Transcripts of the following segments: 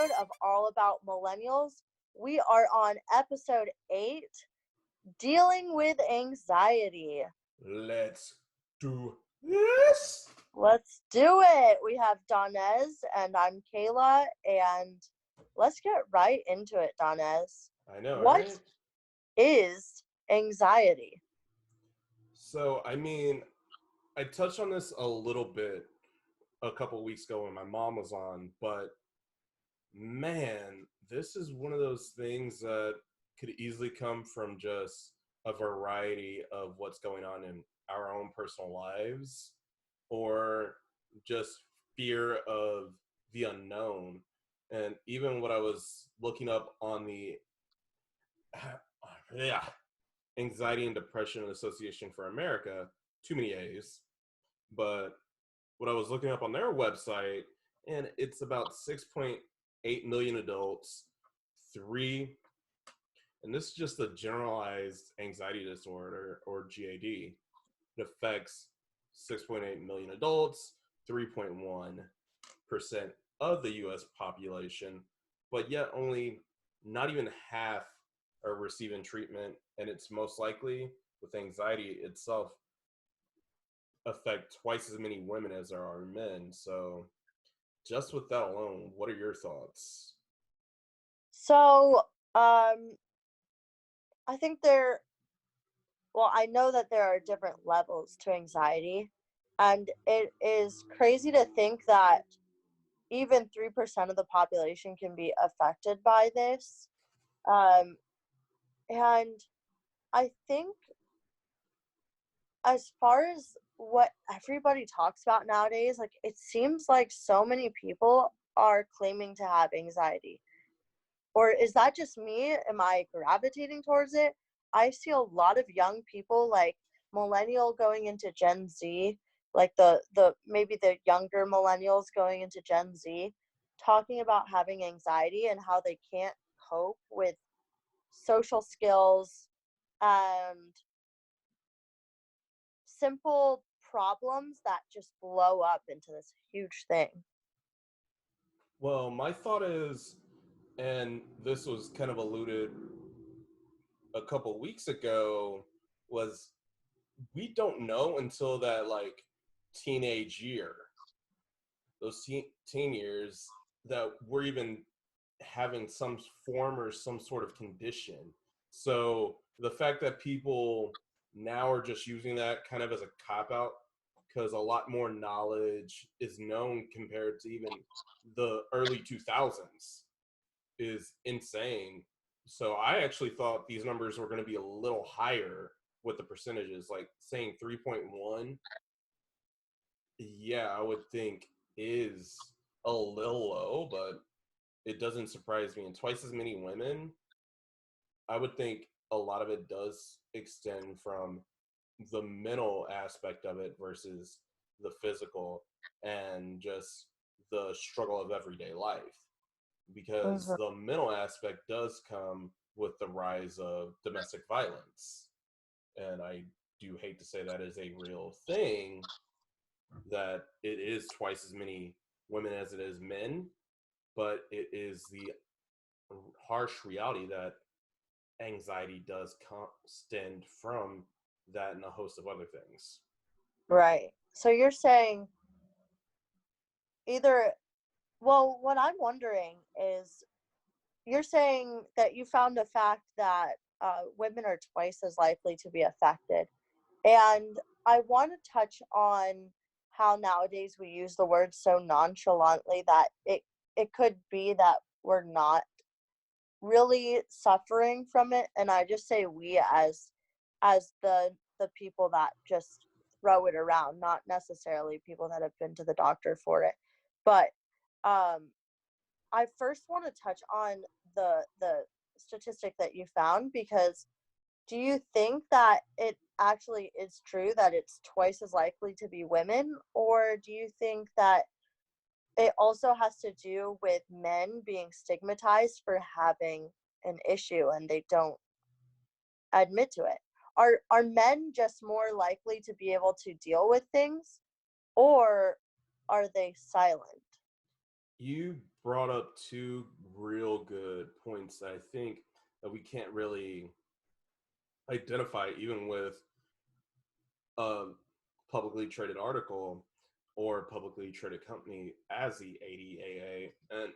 episode of All About Millennials. We are on episode 8, Dealing with Anxiety. Let's do this. Let's do it. We have Donaze and I'm Kaehla, and let's get right into it, Donaze. I know, What right? is anxiety? So, I touched on this a little bit a couple weeks ago when my mom was on, but man, this is one of those things that could easily come from just a variety of what's going on in our own personal lives or just fear of the unknown. And even what I was looking up on the Anxiety and Depression Association for America, too many A's, but what I was looking up on their website, and it's about 6.8 million adults, and this is just a generalized anxiety disorder, or GAD. It affects 6.8 million adults, 3.1% of the US population, but yet only not even half are receiving treatment, and it's most likely with anxiety itself affect twice as many women as there are men. So just with that alone, what are your thoughts? So, I think I know that there are different levels to anxiety, and it is crazy to think that even 3% of the population can be affected by this. And I think, as far as what everybody talks about nowadays, like, it seems like so many people are claiming to have anxiety. Or is that just me? Am I gravitating towards it? I see a lot of young people, like millennial going into Gen Z, like the maybe the younger millennials going into Gen Z, talking about having anxiety and how they can't cope with social skills and simple problems that just blow up into this huge thing. Well, my thought is, and this was kind of alluded a couple weeks ago, was we don't know until that teenage year, those teen years, that we're even having some form or some sort of condition. So the fact that people now are just using that kind of as a cop out, because a lot more knowledge is known compared to even the early 2000s, is insane. So I actually thought these numbers were going to be a little higher with the percentages, like saying 3.1. Yeah, I would think is a little low, but it doesn't surprise me. And twice as many women, I would think a lot of it does extend from the mental aspect of it versus the physical and just the struggle of everyday life. Because Mm-hmm. the mental aspect does come with the rise of domestic violence. And I do hate to say that is a real thing, that it is twice as many women as it is men, but it is the harsh reality that anxiety does stem from that and a host of other things. Right. So you're saying either, well, what I'm wondering is, you're saying that you found a fact that women are twice as likely to be affected. And I want to touch on how nowadays we use the word so nonchalantly that it could be that we're not really suffering from it. And I just say we as the people that just throw it around, not necessarily people that have been to the doctor for it. But um I first want to touch on the statistic that you found, because do you think that it actually is true that it's twice as likely to be women, or do you think that it also has to do with men being stigmatized for having an issue and they don't admit to it? Are men just more likely to be able to deal with things, or are they silent? You brought up two real good points that I think that we can't really identify even with a publicly traded article or publicly traded company as the ADAA. And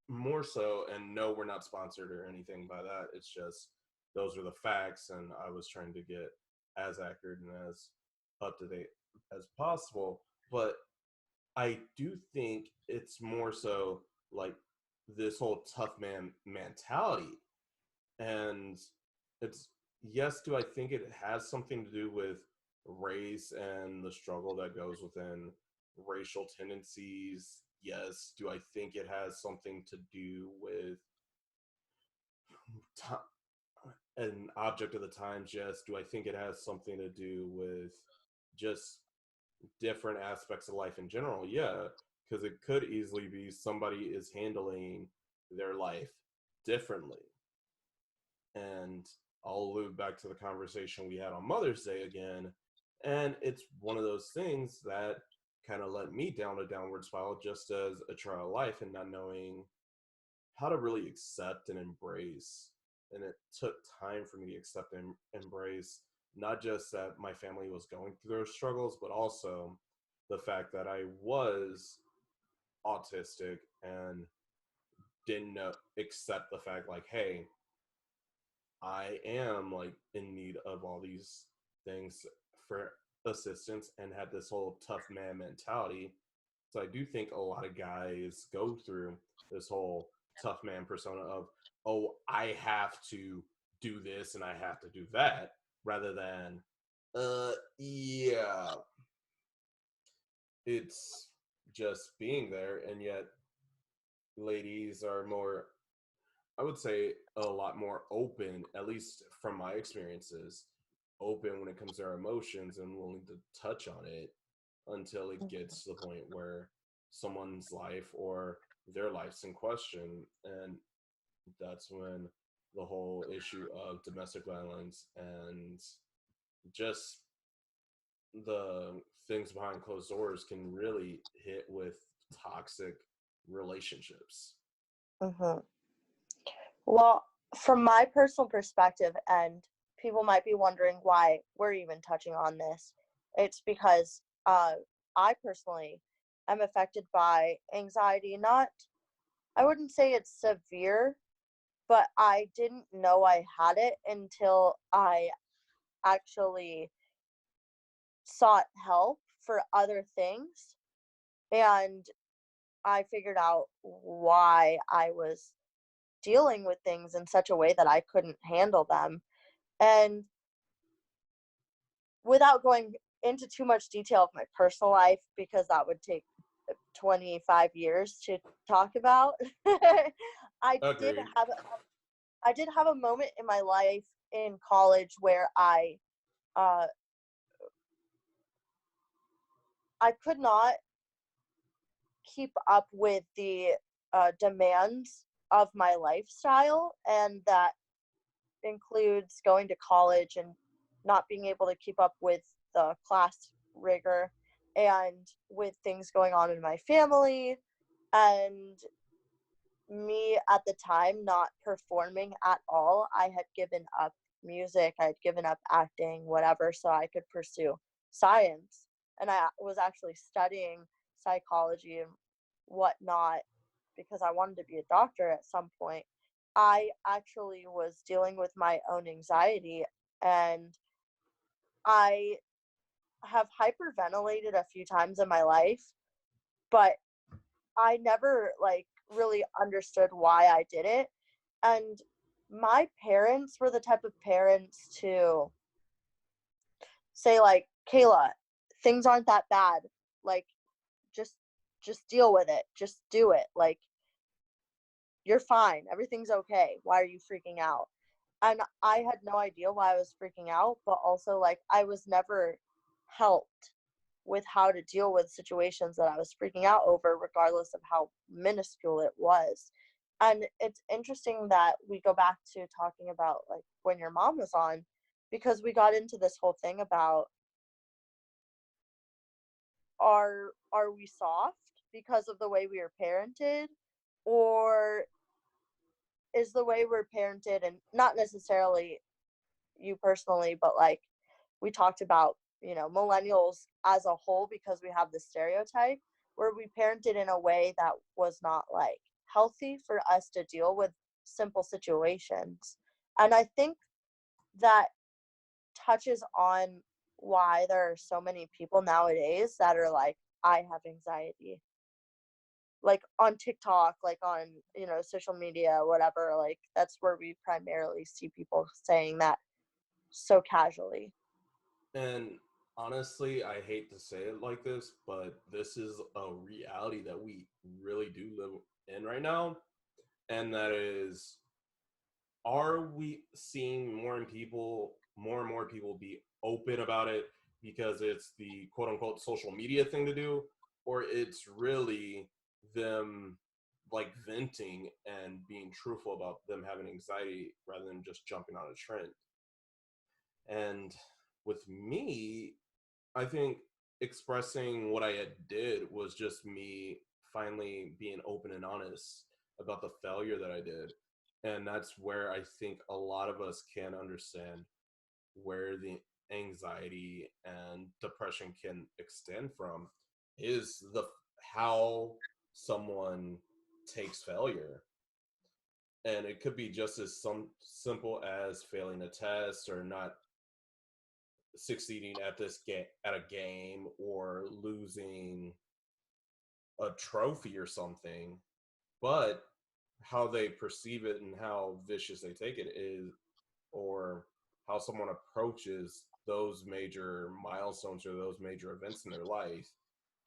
more so, and no, we're not sponsored or anything by that. It's just those are the facts, and I was trying to get as accurate and as up to date as possible. But I do think it's more so like this whole tough man mentality. And it's, yes, do I think it has something to do with race and the struggle that goes within racial tendencies? Yes. Do I think it has something to do with an object of the times? Yes. Do I think it has something to do with just different aspects of life in general? Yeah, because it could easily be somebody is handling their life differently. And I'll allude back to the conversation we had on Mother's Day again. And it's one of those things that kind of let me down a downward spiral just as a trial of life and not knowing how to really accept and embrace. And it took time for me to accept and embrace not just that my family was going through their struggles, but also the fact that I was autistic and didn't accept the fact like, hey, I am like in need of all these things for assistance, and had this whole tough man mentality. So I do think a lot of guys go through this whole tough man persona of, oh, I have to do this and I have to do that, rather than, yeah, it's just being there. And yet, ladies are more, I would say, a lot more open, at least from my experiences, open when it comes to our emotions and willing to touch on it until it gets to the point where someone's life or their life's in question. And that's when the whole issue of domestic violence and just the things behind closed doors can really hit with toxic relationships. Mm-hmm. Well, from my personal perspective, and people might be wondering why we're even touching on this, it's because I personally am affected by anxiety. Not, I wouldn't say it's severe, but I didn't know I had it until I actually sought help for other things. And I figured out why I was dealing with things in such a way that I couldn't handle them. And without going into too much detail of my personal life, because that would take 25 years to talk about, I did Agreed. have I did have a moment in my life in college where uh, I could not keep up with the demands of my lifestyle, and that includes going to college and not being able to keep up with the class rigor and with things going on in my family, and me at the time not performing at all. I had given up music, I had given up acting, whatever, so I could pursue science. And I was actually studying psychology and whatnot because I wanted to be a doctor at some point. I actually was dealing with my own anxiety, and I have hyperventilated a few times in my life, but I never like really understood why I did it. And my parents were the type of parents to say like, Kaehla, things aren't that bad. Like just just deal with it. Just do it. Like you're fine. Everything's okay. Why are you freaking out? And I had no idea why I was freaking out, but also like I was never helped with how to deal with situations that I was freaking out over, regardless of how minuscule it was. And it's interesting that we go back to talking about like when your mom was on, because we got into this whole thing about are we soft because of the way we were parented, or is the way we're parented, and not necessarily you personally, but like we talked about, millennials as a whole, because we have this stereotype where we parented in a way that was not like healthy for us to deal with simple situations. And I think that touches on why there are so many people nowadays that are like, I have anxiety. Like on TikTok, like on, social media, whatever, like that's where we primarily see people saying that so casually. And honestly, I hate to say it like this, but this is a reality that we really do live in right now. And that is, are we seeing more and more people be open about it because it's the quote unquote social media thing to do, or it's really them like venting and being truthful about them having anxiety rather than just jumping on a trend? And with me, I think expressing what I had did was just me finally being open and honest about the failure that I did. And that's where I think a lot of us can understand where the anxiety and depression can extend from, is the how someone takes failure. And it could be just as some simple as failing a test or not succeeding at at a game, or losing a trophy or something. But how they perceive it and how vicious they take it is, or how someone approaches those major milestones or those major events in their life,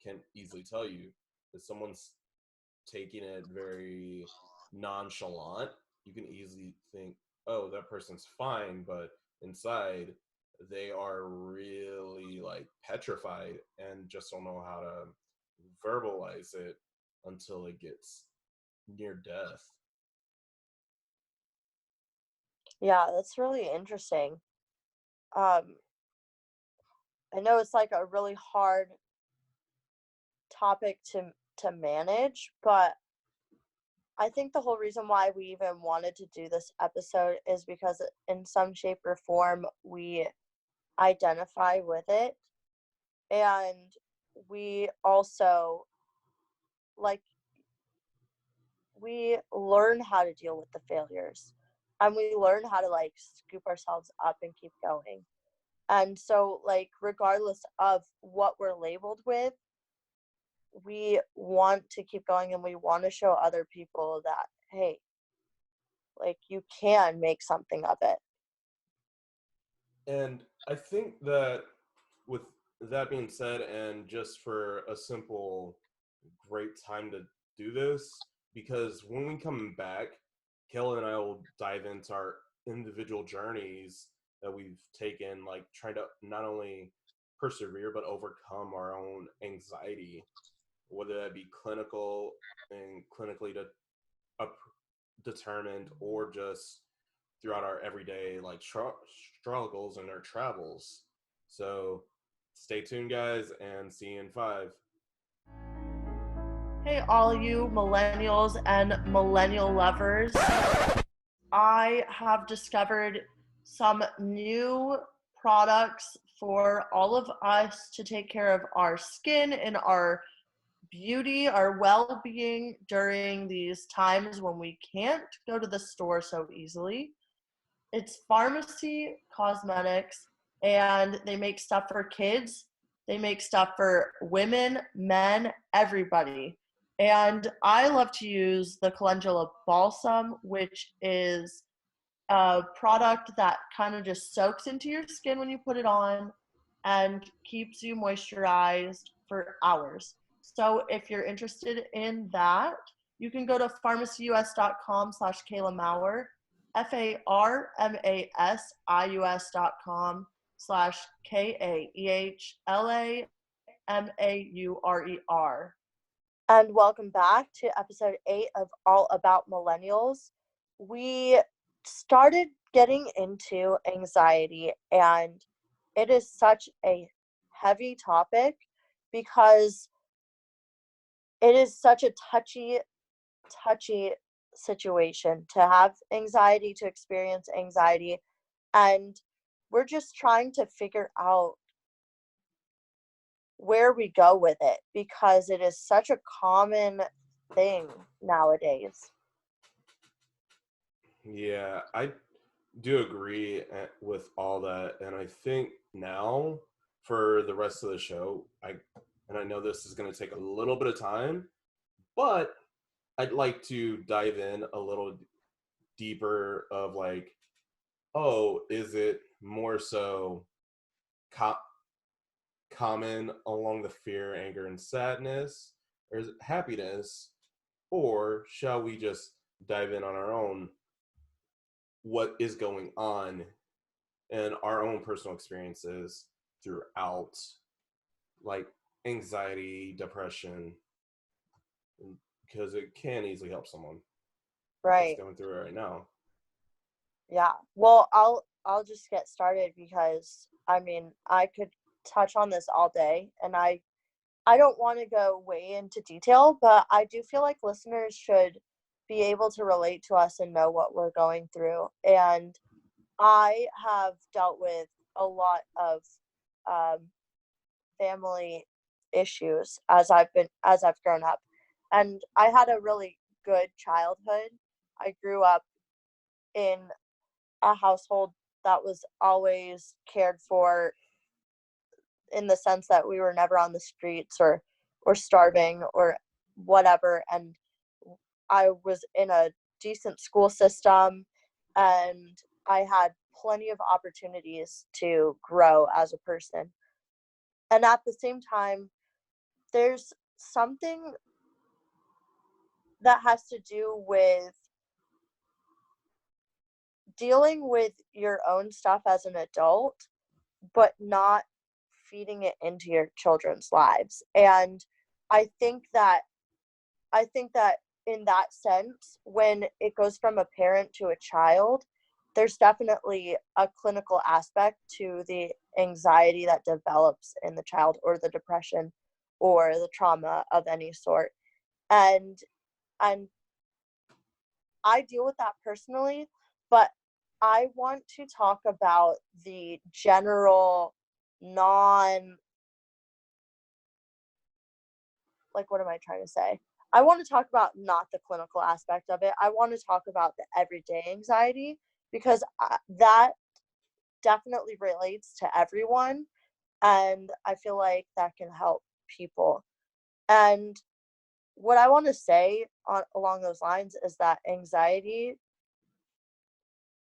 can easily tell you. If someone's taking it very nonchalant, you can easily think, oh, that person's fine, but inside they are really like petrified and just don't know how to verbalize it until it gets near death. Yeah, that's really interesting. Um, I know it's like a really hard topic to manage, but I think the whole reason why we even wanted to do this episode is because in some shape or form we identify with it, and we also like we learn how to deal with the failures, and we learn how to like scoop ourselves up and keep going. And so like regardless of what we're labeled with, we want to keep going, and we want to show other people that, hey, like you can make something of it. And I think that, with that being said, and just for a simple, great time to do this, because when we come back, Kayla and I will dive into our individual journeys that we've taken, like trying to not only persevere but overcome our own anxiety, whether that be clinical and clinically up, determined, or just throughout our everyday like struggles and our travels. So stay tuned, guys, and see you in 5. Hey, all you millennials and millennial lovers. I have discovered some new products for all of us to take care of our skin and our beauty, our well being during these times when we can't go to the store so easily. It's Pharmacy Cosmetics, and they make stuff for kids. They make stuff for women, men, everybody. And I love to use the Calendula Balsam, which is a product that kind of just soaks into your skin when you put it on and keeps you moisturized for hours. So if you're interested in that, you can go to pharmacyus.com/Kayla Maurer, pharmasius.com/KAEHLAMAURER. And welcome back to episode 8 of All About Millennials. We started getting into anxiety, and it is such a heavy topic because it is such a touchy touchy situation to have anxiety, to experience anxiety, and we're just trying to figure out where we go with it because it is such a common thing nowadays. Yeah, I do agree with all that, and I think now for the rest of the show, I know this is going to take a little bit of time, but I'd like to dive in a little deeper of like, oh, is it more so co- common along the fear, anger, and sadness, or is it happiness, or shall we just dive in on our own? What is going on and our own personal experiences throughout like anxiety, depression, because it can easily help someone that's Right. going through it right now. Yeah. Well, I'll just get started because I mean, I could touch on this all day and I don't want to go way into detail, but I do feel like listeners should be able to relate to us and know what we're going through. And I have dealt with a lot of um, family issues as I've grown up, and I had a really good childhood. I grew up in a household that was always cared for in the sense that we were never on the streets or starving or whatever, and I was in a decent school system and I had plenty of opportunities to grow as a person. And at the same time, there's something that has to do with dealing with your own stuff as an adult, but not feeding it into your children's lives. And I think that I think that in that sense, when it goes from a parent to a child, there's definitely a clinical aspect to the anxiety that develops in the child or the depression or the trauma of any sort. And and I deal with that personally, but I want to talk about the general non like what am I trying to say? I want to talk about not the clinical aspect of it. I want to talk about the everyday anxiety because that definitely relates to everyone and I feel like that can help people. And what I want to say along those lines is that anxiety,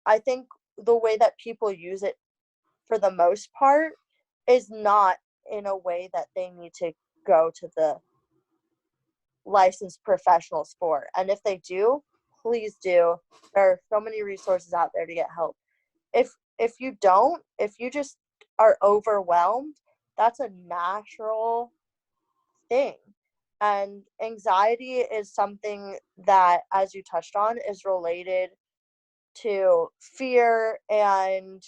I think the way that people use it for the most part is not in a way that they need to go to the licensed professionals for. And if they do, please do. There are so many resources out there to get help. If you don't, if you just are overwhelmed, that's a natural thing. And anxiety is something that, as you touched on, is related to fear and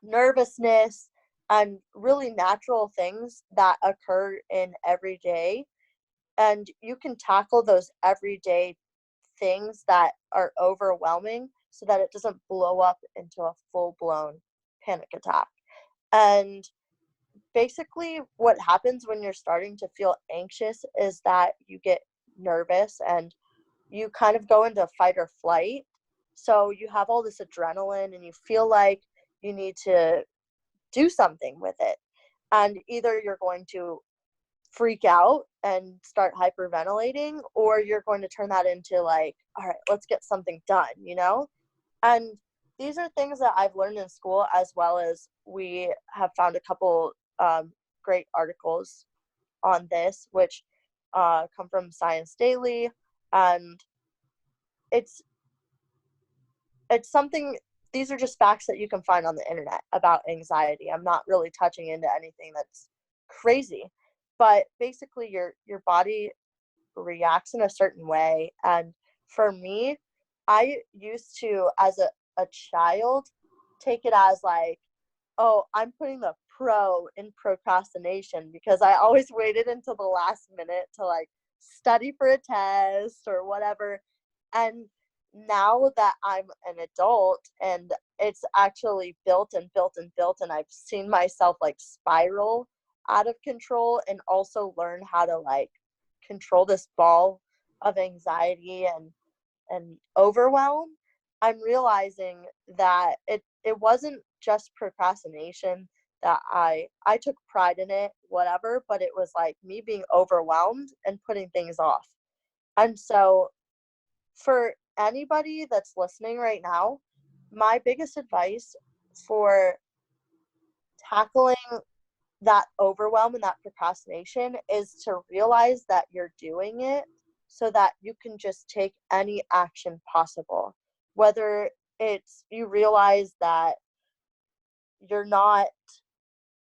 nervousness and really natural things that occur in every day. And you can tackle those everyday things that are overwhelming so that it doesn't blow up into a full-blown panic attack. And basically what happens when you're starting to feel anxious is that you get nervous and you kind of go into fight or flight. So you have all this adrenaline and you feel like you need to do something with it. And either you're going to freak out and start hyperventilating, or you're going to turn that into like, all right, let's get something done, you know? And these are things that I've learned in school, as well as we have found a couple great articles on this, which come from Science Daily. And it's it's something, these are just facts that you can find on the internet about anxiety. I'm not really touching into anything that's crazy, but basically your body reacts in a certain way. And for me, I used to, as a child, take it as like, oh, I'm putting the pro in procrastination because I always waited until the last minute to like study for a test or whatever. And now that I'm an adult and it's actually built and built and built, and I've seen myself like spiral out of control, and also learn how to like control this ball of anxiety and overwhelm, I'm realizing that it wasn't just procrastination, that I took pride in it, whatever, but it was like me being overwhelmed and putting things off. And so for anybody that's listening right now, my biggest advice for tackling that overwhelm and that procrastination is to realize that you're doing it so that you can just take any action possible. Whether it's you realize that you're not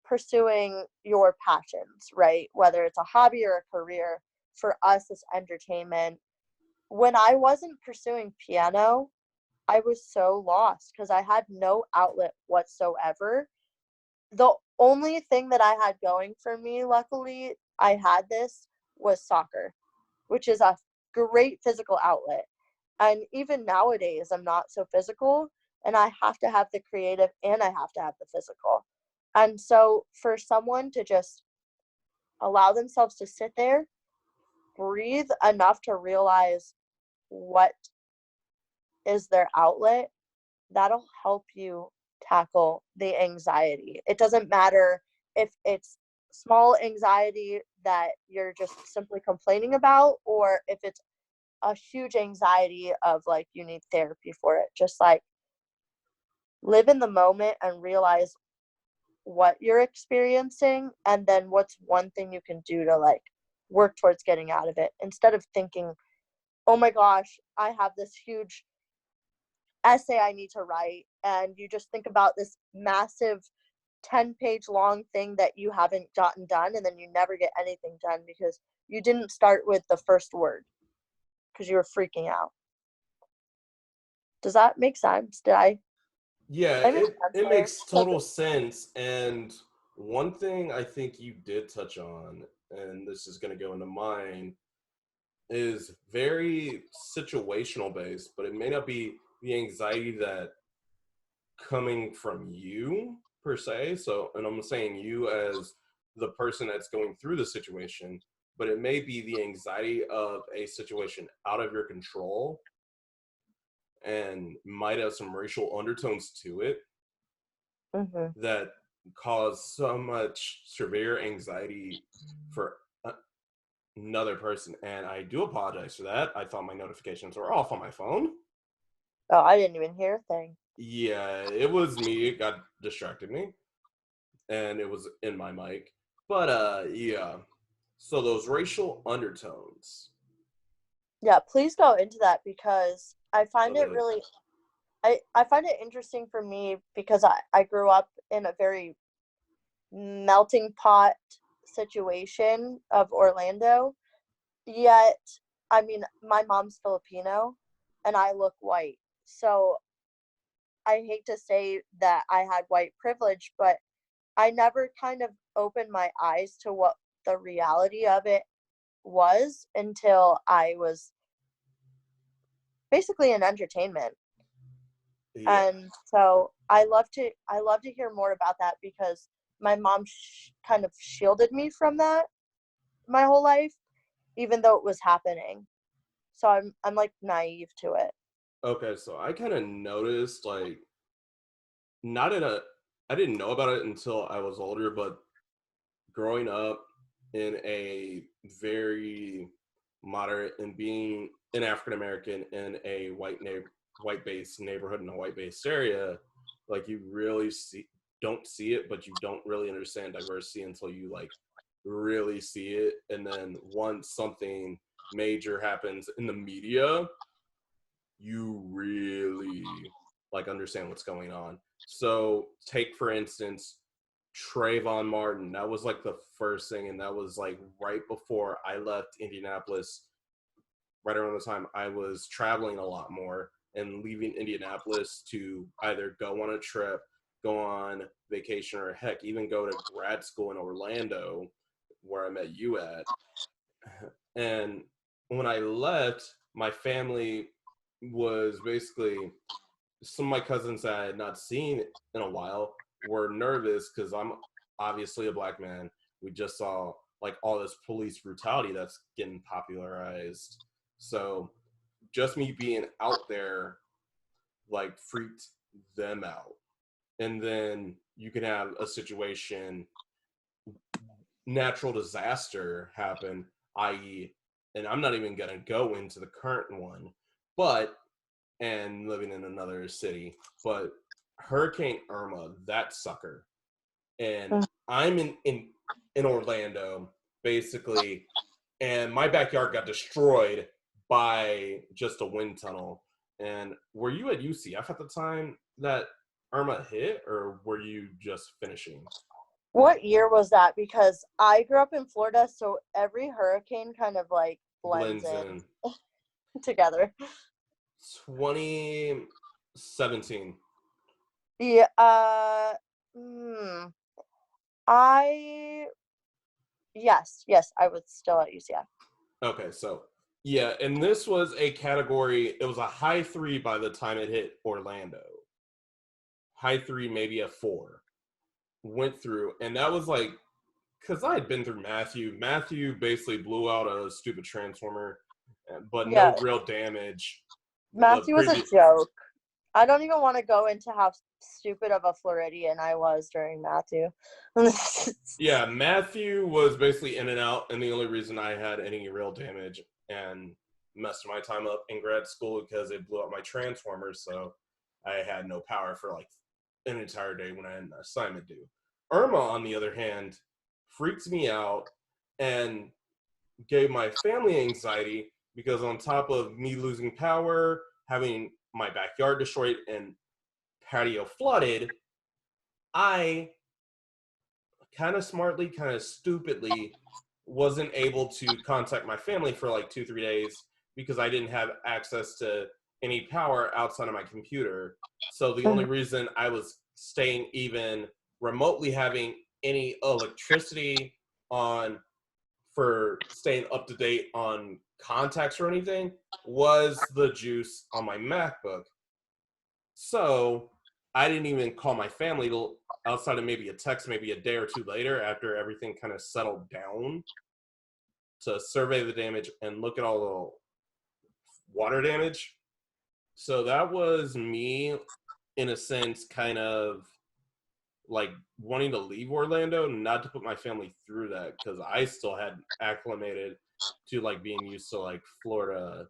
pursuing your passions, right? Whether it's a hobby or a career, for us, it's entertainment. When I wasn't pursuing piano, I was so lost because I had no outlet whatsoever. The only thing that I had going for me, luckily, I had this, was soccer, which is a great physical outlet. And even nowadays, I'm not so physical, and I have to have the creative and I have to have the physical. And so for someone to just allow themselves to sit there, breathe enough to realize what is their outlet, that'll help you tackle the anxiety. It doesn't matter if it's small anxiety that you're just simply complaining about, or if it's a huge anxiety of like you need therapy for it. Just like live in the moment and realize what you're experiencing, and then what's one thing you can do to like work towards getting out of it, instead of thinking, oh my gosh, I have this huge essay I need to write, and you just think about this massive 10-page long thing that you haven't gotten done, and then you never get anything done because you didn't start with the first word because you were freaking out. Does that make sense? Yeah, Did I make sense it there? makes total sense. And one thing I think you did touch on, and this is going to go into mine, is very situational based, but it may not be the anxiety that coming from you per se. So, and I'm saying you as the person that's going through the situation, but it may be the anxiety of a situation out of your control and might have some racial undertones to it Mm-hmm. that cause so much severe anxiety for another person. And I do apologize for that. I thought my notifications were off on my phone. Oh, I didn't even hear a thing. Yeah, it was me. It got distracted me, and it was in my mic. But yeah. So those racial undertones. Yeah, please go into that because I find it Okay. really I find it interesting for me because I grew up in a very melting pot situation of Orlando. Yet, I mean, my mom's Filipino and I look white. So I hate to say that I had white privilege, but I never kind of opened my eyes to what the reality of it was until I was basically in entertainment. Yeah. And so I love to hear more about that because my mom kind of shielded me from that my whole life, even though it was happening. So I'm like naive to it. Okay, so I kind of noticed like not in a I didn't know about it until I was older, but growing up in a very moderate and being an African American in a white based neighborhood in a white based area, like you really don't see it, but you don't really understand diversity until you like really see it. And then once something major happens in the media, you really like understand what's going on. So take for instance Trayvon Martin. That was like the first thing, and that was like right before I left Indianapolis. Right around the time I was traveling a lot more and leaving Indianapolis to either go on a trip, go on vacation, or heck, even go to grad school in Orlando, where I met you at. And when I left, my family was basically, some of my cousins that I had not seen in a while were nervous because I'm obviously a black man. We just saw like all this police brutality that's getting popularized. So just me being out there like freaked them out. And then you can have a situation, natural disaster happen, i.e., and I'm not even going to go into the current one, but, and living in another city, but Hurricane Irma, that sucker. And I'm in Orlando, basically, and my backyard got destroyed by just a wind tunnel. And were you at UCF at the time that Irma hit, or were you just finishing? What year was that? Because I grew up in Florida, so every hurricane kind of like blends Blends in in. together. 2017. Yeah. I yes, I was still at UCF. Okay, so yeah, and this was a category, it was a high 3 by the time it hit Orlando. High 3, maybe a 4. Went through, and that was like, because I had been through Matthew. Matthew basically blew out a stupid transformer, but no Yeah, real damage. The Matthew was a previous, joke. I don't even want to go into how stupid of a Floridian I was during Matthew. yeah, Matthew was basically in and out, and the only reason I had any real damage and messed my time up in grad school because it blew up my transformer, so I had no power for like an entire day when I had an assignment due. Irma, on the other hand, freaked me out and gave my family anxiety because on top of me losing power, having my backyard destroyed and patio flooded, I kind of smartly, kind of stupidly wasn't able to contact my family for like 2-3 days because I didn't have access to any power outside of my computer. So the only reason I was staying even remotely having any electricity on for staying up to date on contacts or anything was the juice on my MacBook. So I didn't even call my family till outside of maybe a text, maybe a day or two later after everything kind of settled down to survey the damage and look at all the water damage. So that was me, in a sense, kind of like wanting to leave Orlando, not to put my family through that because I still had acclimated to like being used to like Florida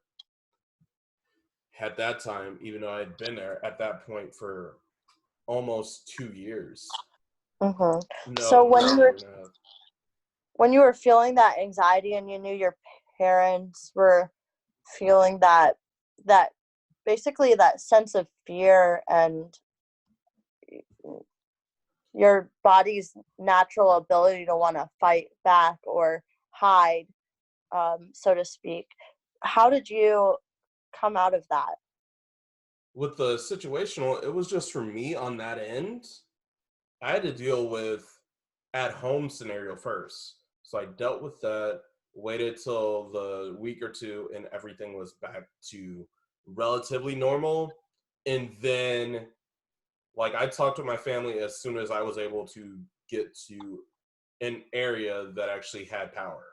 at that time, even though I had been there at that point for almost 2 years. Mm-hmm. So No, no, a year and a half. when you were feeling that anxiety and you knew your parents were feeling that basically that sense of fear and your body's natural ability to want to fight back or hide, so to speak. How did you come out of that? With the situational, it was just for me on that end. I had to deal with at home scenario first. So I dealt with that, waited till the week or two, and everything was back to relatively normal. And then, like, I talked to my family as soon as I was able to get to an area that actually had power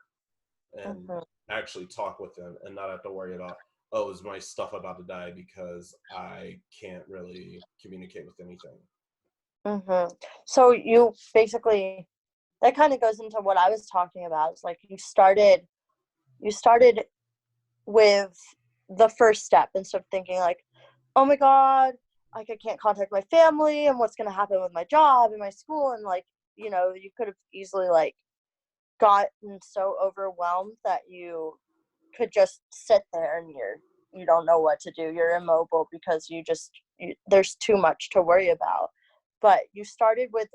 and Mm-hmm. actually talk with them and not have to worry about, oh, is my stuff about to die because I can't really communicate with anything. Mm-hmm. So you basically, that kind of goes into what I was talking about. It's like you started with the first step instead of thinking like, oh my god, like I can't contact my family and what's going to happen with my job and my school, and like, you could have easily like gotten so overwhelmed that you could just sit there and you don't know what to do. You're immobile because there's too much to worry about. But you started with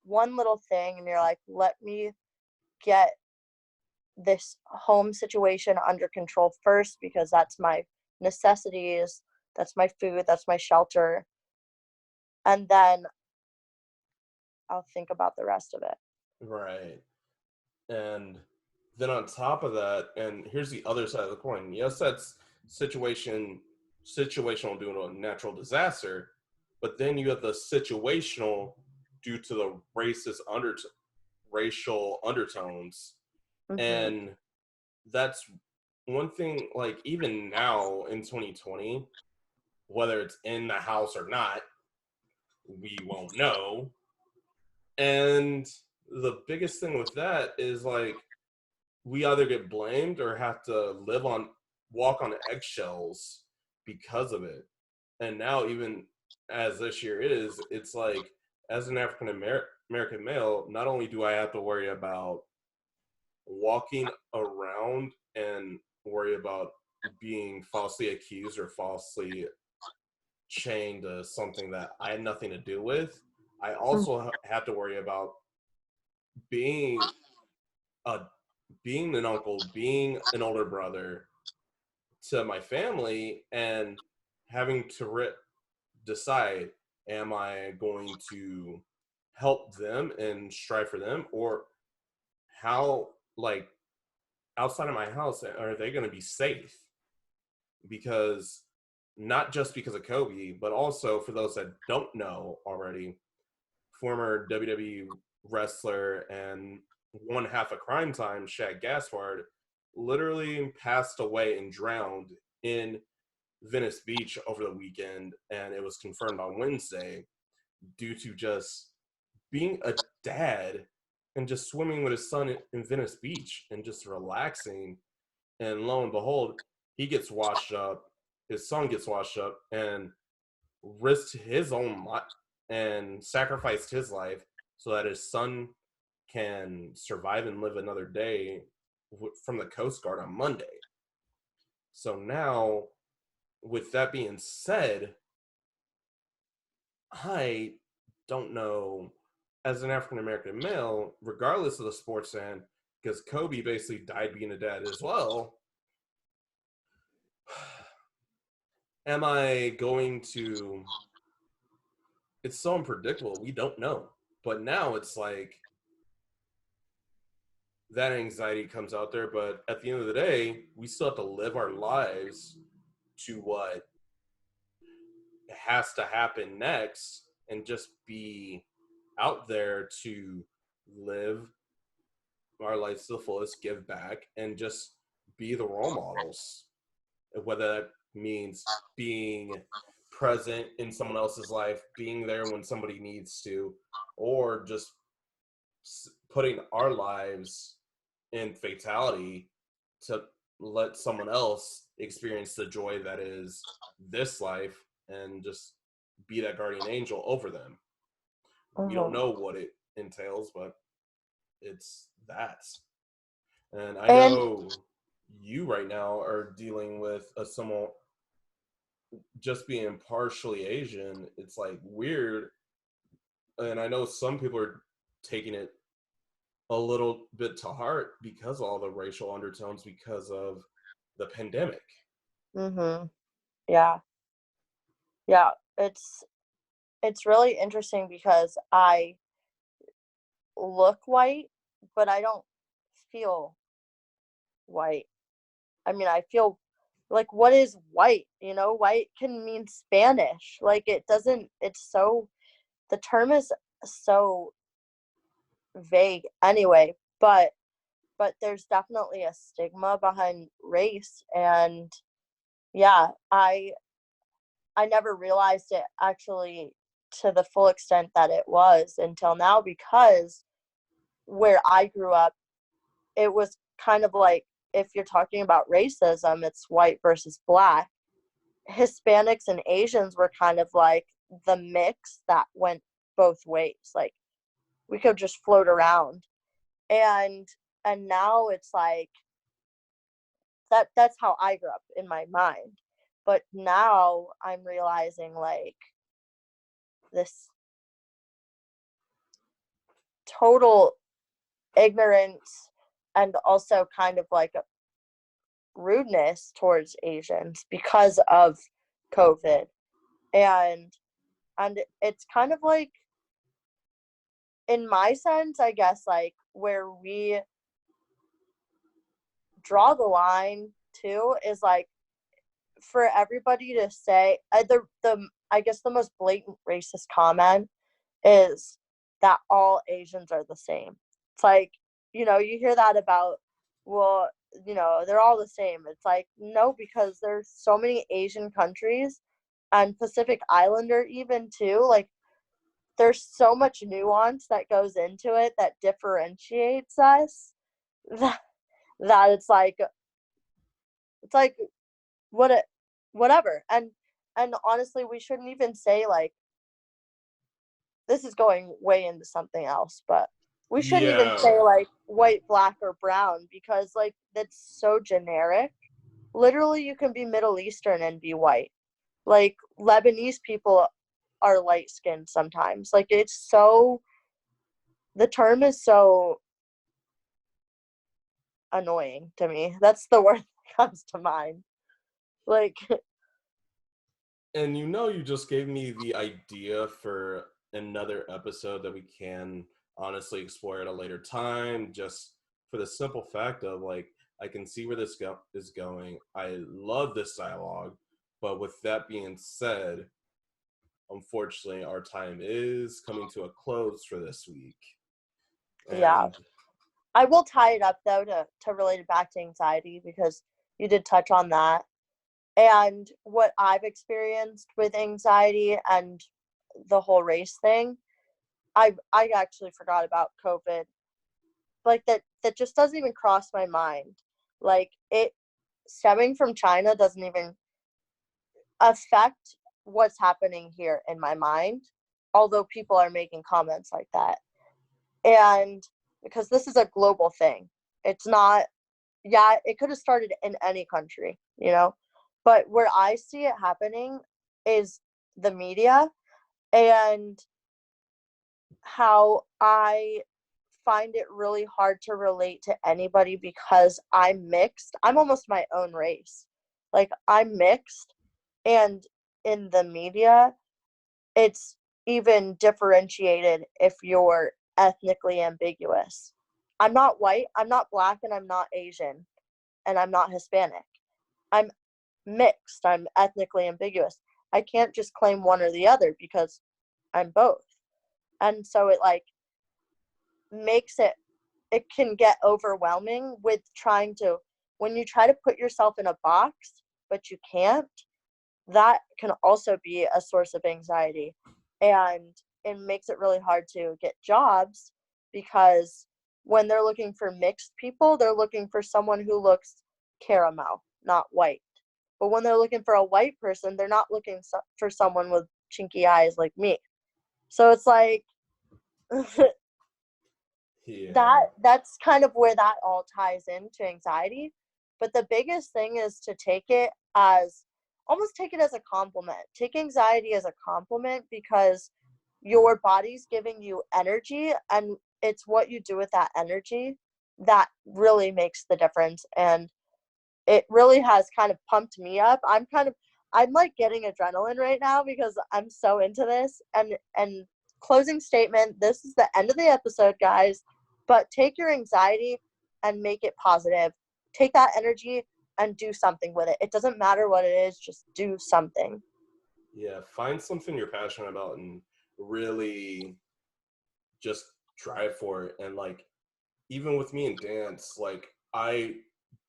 one little thing and you're like, let me get this home situation under control first because that's my necessities, that's my food, that's my shelter, and then I'll think about the rest of it. Right. And then on top of that, and here's the other side of the coin. Yes, that's situational due to a natural disaster, but then you have the situational due to the racial undertones, Mm-hmm. and that's one thing. Like even now in 2020, whether it's in the house or not, we won't know. And the biggest thing with that is like we either get blamed or have to walk on eggshells because of it. And now, even as this year is, it's like as an African American male, not only do I have to worry about walking around and worry about being falsely accused or falsely chained to something that I had nothing to do with, I also have to worry about being a being an uncle, being an older brother to my family, and having to decide: am I going to help them and strive for them, or how, like, outside of my house, are they going to be safe? Because not just because of Kobe, but also for those that don't know already, former WWE wrestler and one half of Crime Time, Shaq Gaspard, literally passed away and drowned in Venice Beach over the weekend, and it was confirmed on Wednesday due to just being a dad and just swimming with his son in Venice Beach and just relaxing. And lo and behold, he gets washed up, his son gets washed up, and risked his own life and sacrificed his life so that his son can survive and live another day from the Coast Guard on Monday. So now, with that being said, I don't know, as an African American male, regardless of the sports fan, because Kobe basically died being a dad as well. Am I going to? It's so unpredictable. We don't know. But now it's like that anxiety comes out there. But at the end of the day, we still have to live our lives to what has to happen next and just be out there to live our lives to the fullest, give back, and just be the role models. Whether that means being present in someone else's life, being there when somebody needs to, or just putting our lives in fatality to let someone else experience the joy that is this life and just be that guardian angel over them. We don't Mm-hmm. know what it entails, but it's that. And I And know you right now are dealing with a somewhat just being partially Asian. It's like weird. And I know some people are taking it a little bit to heart because of all the racial undertones because of the pandemic. mm-hmm. Yeah, yeah. It's really interesting because I look white, but I don't feel white. I mean, I feel like what is white? You know, white can mean Spanish. Like it doesn't. It's so the term is so vague anyway. But there's definitely a stigma behind race, and yeah, I never realized it actually to the full extent that it was until now, because where I grew up, it was kind of like, if you're talking about racism, it's white versus black. Hispanics and Asians were kind of like the mix that went both ways. Like we could just float around. And now it's like that's how I grew up in my mind. But now I'm realizing like this total ignorance and also kind of like a rudeness towards Asians because of COVID. And it's kind of like, in my sense, I guess, like where we draw the line too is like for everybody to say I guess the most blatant racist comment is that all Asians are the same. It's like, you hear that about, well, they're all the same. It's like, no, because there's so many Asian countries and Pacific Islander even too. Like, there's so much nuance that goes into it that differentiates us that it's like whatever. And honestly, we shouldn't even say like, this is going way into something else, but we shouldn't even say like white, black, or brown, because like that's so generic. Literally, you can be Middle Eastern and be white. Like Lebanese people are light skinned sometimes. Like the term is so annoying to me. That's the word that comes to mind. Like, And you just gave me the idea for another episode that we can honestly explore at a later time, just for the simple fact of like, I can see where this is going. I love this dialogue, but with that being said, unfortunately, our time is coming to a close for this week. yeah. And I will tie it up though to relate it back to anxiety, because you did touch on that. And what I've experienced with anxiety and the whole race thing, I actually forgot about COVID. Like that just doesn't even cross my mind. Like, it stemming from China doesn't even affect what's happening here in my mind, although people are making comments like that. And because this is a global thing, it's not, yeah, it could have started in any country, but where I see it happening is the media, and how I find it really hard to relate to anybody because I'm mixed. I'm almost my own race. Like, I'm mixed, and in the media, it's even differentiated if you're ethnically ambiguous. I'm not white, I'm not black, and I'm not Asian, and I'm not Hispanic. I'm mixed. I'm ethnically ambiguous. I can't just claim one or the other because I'm both. And so it like makes it can get overwhelming with trying to, when you try to put yourself in a box but you can't, that can also be a source of anxiety. And it makes it really hard to get jobs, because when they're looking for mixed people, they're looking for someone who looks caramel, not white. But when they're looking for a white person, they're not looking for someone with chinky eyes like me. So it's like yeah. that's kind of where that all ties into anxiety. But the biggest thing is to take it as a compliment. Take anxiety as a compliment, because your body's giving you energy, and it's what you do with that energy that really makes the difference. And it really has kind of pumped me up. I'm like getting adrenaline right now because I'm so into this. And closing statement, this is the end of the episode, guys, but take your anxiety and make it positive. Take that energy and do something with it. It doesn't matter what it is, just do something. Yeah, find something you're passionate about and really just drive for it. And like, even with me in dance, like, I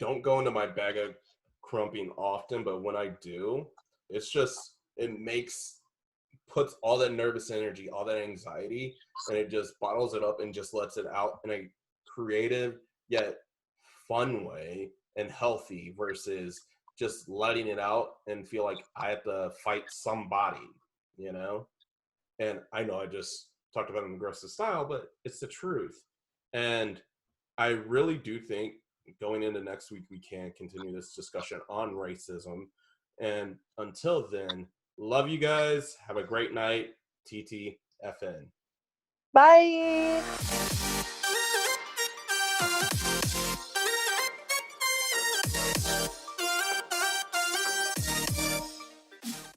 don't go into my bag of crumping often, but when I do, it's just, puts all that nervous energy, all that anxiety, and it just bottles it up and just lets it out in a creative yet fun way and healthy, versus just letting it out and feel like I have to fight somebody, you know? And I know I just talked about it in aggressive style, but it's the truth. And I really do think going into next week, we can continue this discussion on racism. And until then, love you guys. Have a great night. TTFN. Bye.